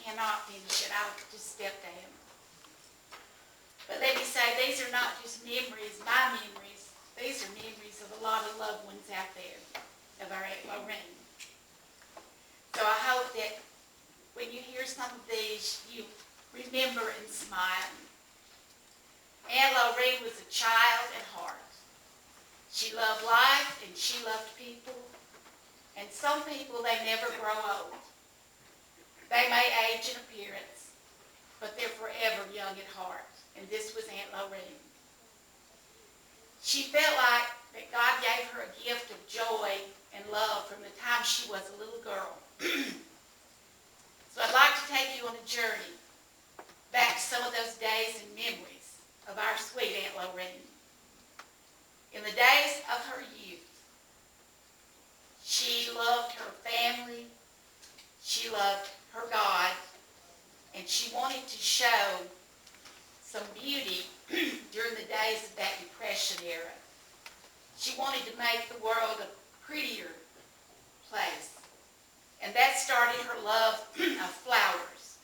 cannot finish it. I'll just step down. But let me say, these are not just memories, my memories. These are memories of a lot of loved ones out there, of our Aunt Lorene. So I hope that when you hear some of these, you remember and smile. Aunt Lorene was a child at heart. She loved life and she loved people. And some people, they never grow old. They may age in appearance, but they're forever young at heart. And this was Aunt Lorene. She felt like that God gave her a gift of joy and love from the time she was a little girl. So I'd like to take you on a journey back to some of those days and memories of our sweet Aunt Lorene. In the days of her youth, she loved her family, she loved her God, and she wanted to show some beauty during the days of that Depression era. She wanted to make the world a prettier place. And that started her love of flowers.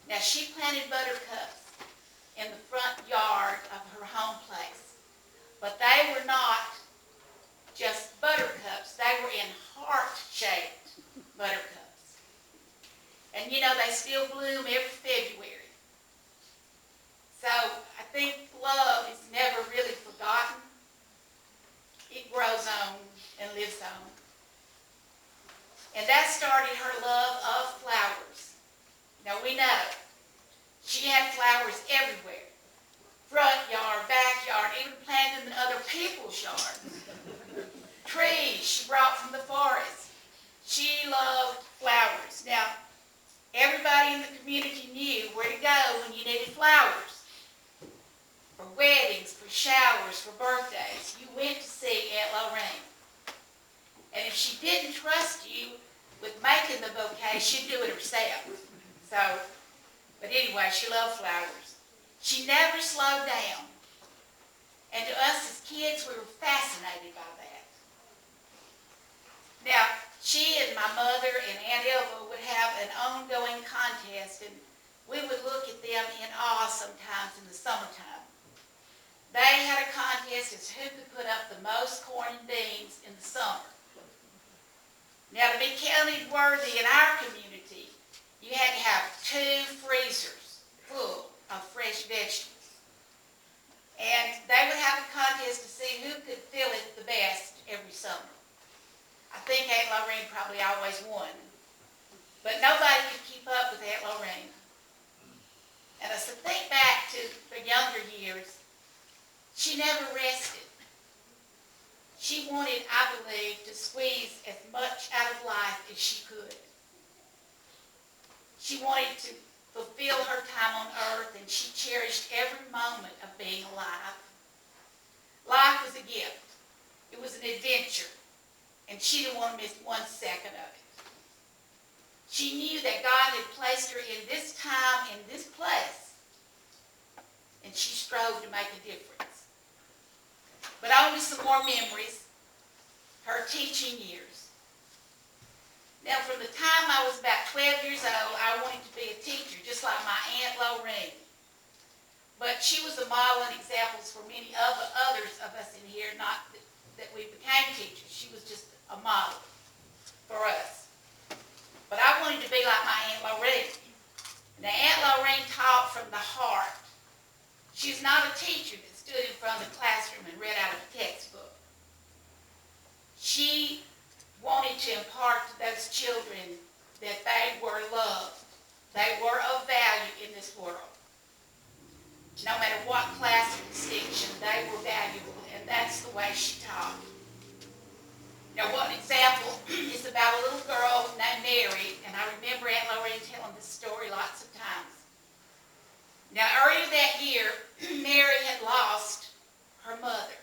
Now, she planted buttercups in the front yard of her home place. But they were not just buttercups. They were in heart-shaped buttercups. And you know, they still bloom every February. So I think love is never really forgotten. It grows on and lives on. And that started her love of flowers. Now we know she had flowers everywhere. Front yard, backyard, even planted in other people's yards. Trees she brought from the forest. She loved flowers. Now, everybody in the community knew where to go when you needed flowers. For weddings, for showers, for birthdays, you went to see Aunt Lorene. And if she didn't trust you with making the bouquet, she'd do it herself. But anyway, she loved flowers. She never slowed down. And to us as kids, we were fascinated by that. Now, she and my mother and Aunt Elva would have an ongoing contest, and we would look at them in awe sometimes in the summertime. They had a contest as who could put up the most corn and beans in the summer. Now, to be counted worthy in our community, you had to have 2 freezers full of fresh vegetables. And they would have a contest to see who could fill it the best every summer. I think Aunt Lorene probably always won. But nobody could keep up with Aunt Lorene. And as I think back to her younger years, she never rested. She wanted, I believe, to squeeze as much out of life as she could. She wanted to fulfill her time on earth, and she cherished every moment of being alive. Life was a gift. It was an adventure, and she didn't want to miss 1 second of it. She knew that God had placed her in this time, in this place, and she strove to make a difference. But on to some more memories, her teaching years. Now, from the time I was about 12 years old, I wanted to be a teacher, just like my Aunt Lorene. But she was a model and examples for many others of us in here, not that we became teachers. She was just a model for us. But I wanted to be like my Aunt Lorene. Now, Aunt Lorene taught from the heart. She's not a teacher that stood in front of the classroom and read out of a textbook. She wanted to impart to those children that they were loved. They were of value in this world. No matter what class or distinction, they were valuable, and that's the way she taught. Now, one example is about a little girl named Mary, and I remember Aunt Lorene telling this story lots of times. Now, earlier that year, Mary had lost her mother.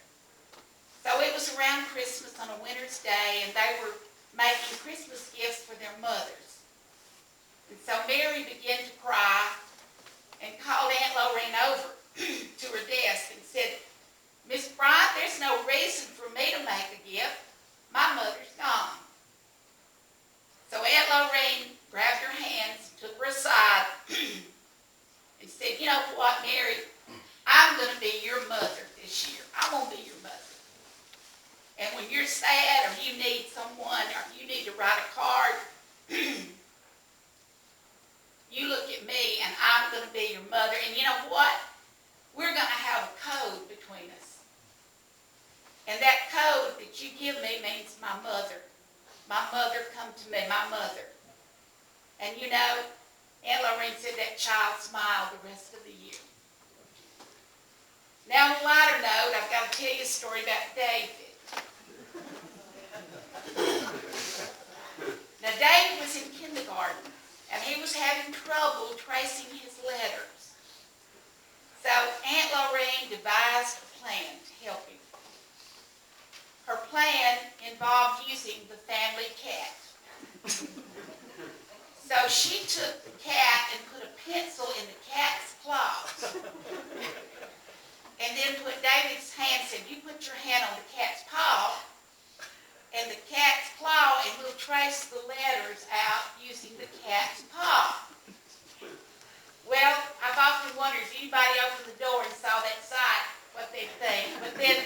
So it was around Christmas on a winter's day, and they were making Christmas gifts for their mothers. And so Mary began to cry and called Aunt Lorene over to her desk and said, "Miss Bryant, there's no reason for me to make a gift. My mother's gone." So Aunt Lorene grabbed her hands and write a card. You look at me, and I'm going to be your mother. And you know what? We're going to have a code between us. And that code that you give me means my mother. My mother come to me, my mother. And you know, Aunt Lorene said that child smiled the rest of the year. Now, on a lighter note, I've got to tell you a story about David. Now, David was in kindergarten, and he was having trouble tracing his letters. So Aunt Lorene devised a plan to help him. Her plan involved using the family cat. So she took the cat and put a pencil in the cat's claws. And then put David's hand, said, you put your hand on the cat's paw and the cat's claw, and we'll trace the letters out using the cat's paw. Well, I've often wondered if anybody opened the door and saw that sight, what they'd think. But then,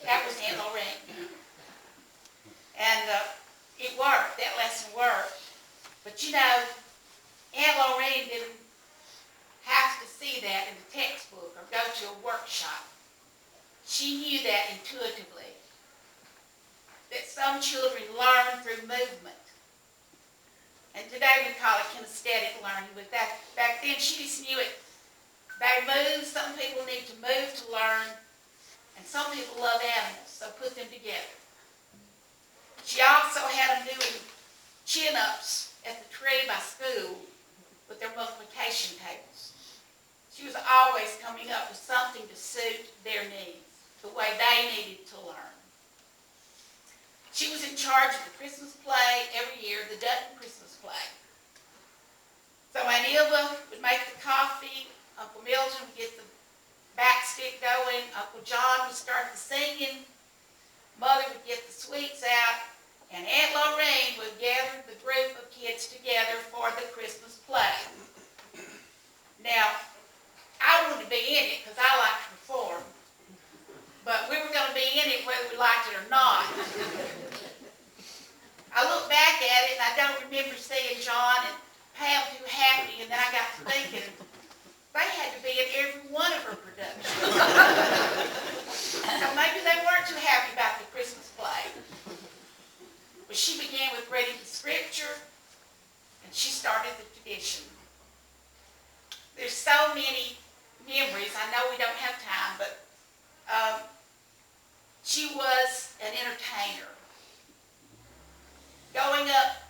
that was Aunt Lorene. And it worked. That lesson worked. But you know, Aunt Lorene didn't have to see that in the textbook or go to a workshop. She knew that intuitively. That some children learn through movement. And today we call it kinesthetic learning, but back then she just knew it. They move. Some people need to move to learn, and some people love animals, so put them together. She also had them doing chin-ups at the tree by school with their multiplication tables. She was always coming up with something to suit their needs, the way they needed to learn. She was in charge of the Christmas play every year, the Dutton Christmas play. So Aunt Ilva would make the coffee, Uncle Milton would get the backstick going, Uncle John would start the singing, Mother would get the sweets out, and Aunt Lorene would gather the group of kids together for the Christmas play. Now, I wanted to be in it because I like to perform, but we were going to be in it whether we liked it or not. I look back at it and I don't remember seeing John and Pam too happy, and then I got to thinking, they had to be in every one of her productions. So maybe they weren't too happy about the Christmas play. But she began with reading the scripture, and she started the tradition. There's so many memories. I know we don't have time, but she was an entertainer. Going up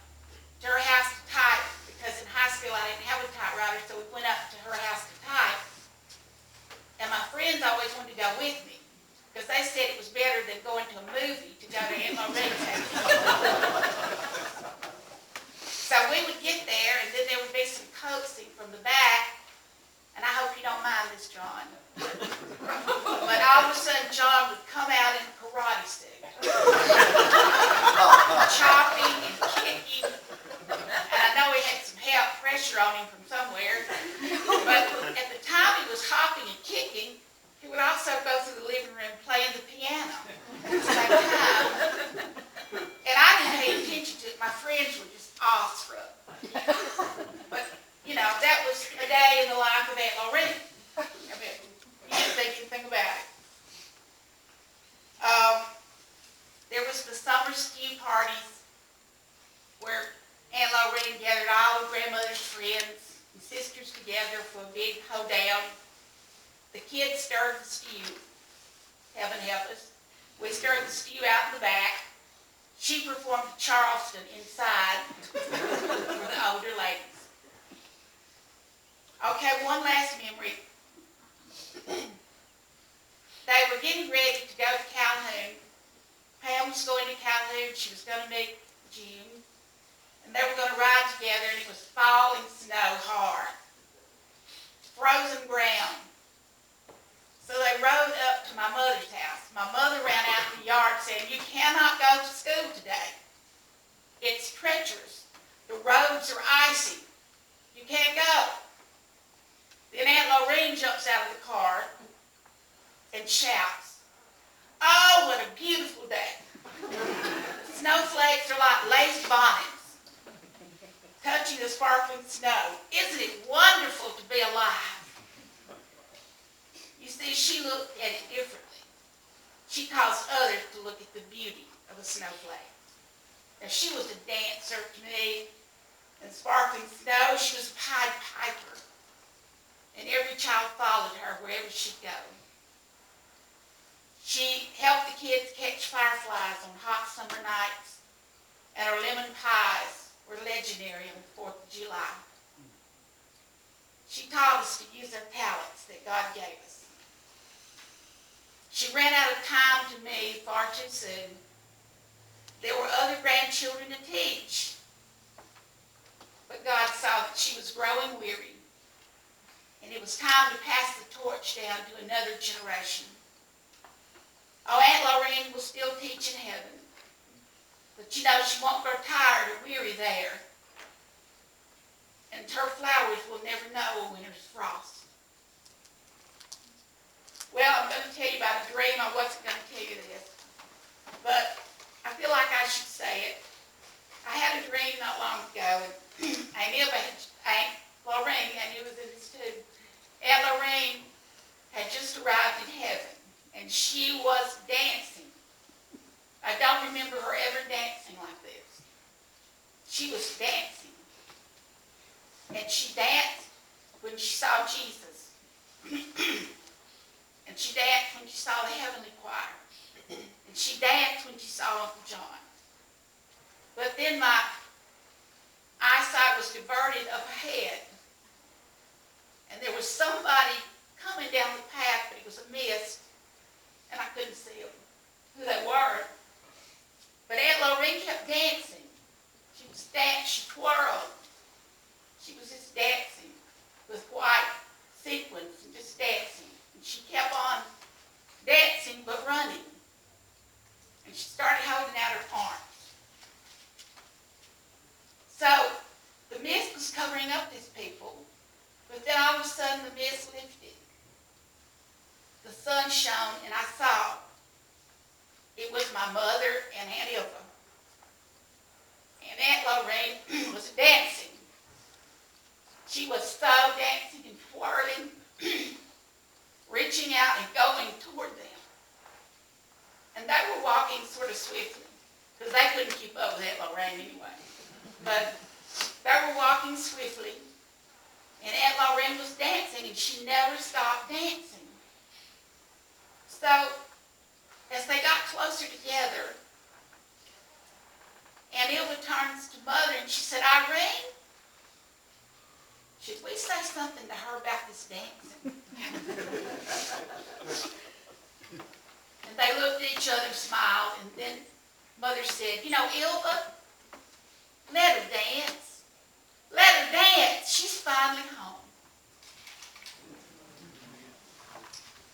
to her house to type, because in high school I didn't have a typewriter, so we went up to her house to type. And my friends always wanted to go with me, because they said it was better than going to a movie to go to Aunt Lorene's house. So we would get there, and then there would be some coaxing from the back. And I hope you don't mind this, John. But all of a sudden, John would come out in a karate stick. Chopping and kicking. And I know he had some help, pressure on him from somewhere. But at the time he was hopping and kicking, he would also go through the living room playing the piano at the same time. And I didn't pay attention to it. My friends were just awestruck. But you know, that was a day in the life of Aunt Lorene. I mean, you didn't think anything about it. There was the summer stew parties where Aunt Lorene gathered all of grandmother's friends and sisters together for a big hoedown. The kids stirred the stew. Heaven help us. We stirred the stew out in the back. She performed Charleston inside for the older ladies. Okay, one last memory. They were getting ready to go to Calhoun. Pam was going to Calhoun. She was going to meet June. And they were going to ride together, and it was falling snow hard. Frozen ground. So they rode up to my mother's house. My mother ran out in the yard saying, you cannot go to school today. It's treacherous. The roads are icy. You can't go. Then Aunt Lorene jumps out of the car and shouts, oh, what a beautiful day. Snowflakes are like lace bonnets, touching the sparkling snow. Isn't it wonderful to be alive? You see, she looked at it differently. She caused others to look at the beauty of a snowflake. Now, she was a dancer to me. In sparkling snow, she was a Pied Piper. And every child followed her wherever she'd go. She helped the kids catch fireflies on hot summer nights, and her lemon pies were legendary on the 4th of July. She taught us to use our talents that God gave us. She ran out of time to me far too soon. There were other grandchildren to teach, but God saw that she was growing weary, and it was time to pass the torch down to another generation. Oh, Aunt Lorene will still teach in heaven, but you know she won't grow tired or weary there, and her flowers will never know a winter's frost. Well, I'm going to tell you about a dream. I wasn't going to tell you this, but I feel like I should say it. I had a dream not long ago, and Aunt Lorene, I knew was in this too. Aunt Lorene had just arrived in heaven, and she was dancing. I don't remember her ever dancing like this. She was dancing, and she danced when she saw Jesus, and she danced when she saw the heavenly choir, and she danced when she saw Uncle John. But then my eyesight was diverted up ahead, and there was somebody coming down the path, but it was a mist, and I couldn't see them, who they were. But Aunt Lorene kept dancing. She was dancing, she twirled. She was just dancing with white sequins and just dancing. And she kept on dancing but running. And she started holding out her arms. So the mist was covering up these people, but then all of a sudden the mist lifted. The sun shone, and I saw it was my mother and Aunt Ilva. And Aunt Lorene was dancing. She was so dancing and twirling, reaching out and going toward them. And they were walking sort of swiftly, because they couldn't keep up with Aunt Lorene anyway. But they were walking swiftly, and Aunt Lorene was dancing, and she never stopped dancing. So, as they got closer together, Aunt Ilva turns to Mother, and she said, "Irene, should we say something to her about this dancing?" And they looked at each other and smiled, and then Mother said, "You know, Ilva, let her dance. Let her dance. She's finally home."